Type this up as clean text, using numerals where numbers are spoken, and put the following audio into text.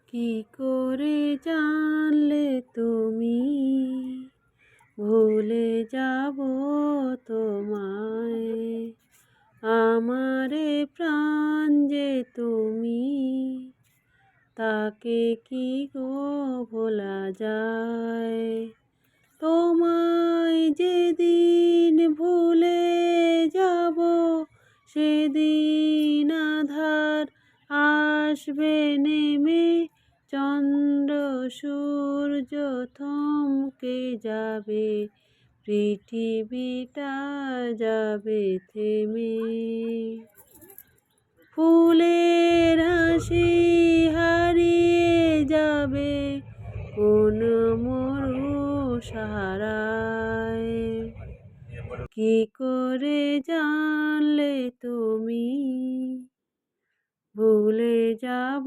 কি করে জানলে তুমি ভুলে যাব তোমায়? আমারে প্রাণ যে তুমি, তাকে কি গো ভোলা যায়? তোমায় যেদিন ভুলে যাব, সেদিন আঁধার আসবে নেমে, চন্দ্র সূর্য থমকে যাবে, পৃথিবীটা যাবে থেমে। ফুলের হাসি হারিয়ে যাবে কোন মরু সাহারায়। কি করে জানলে তুমি ভুলে যাব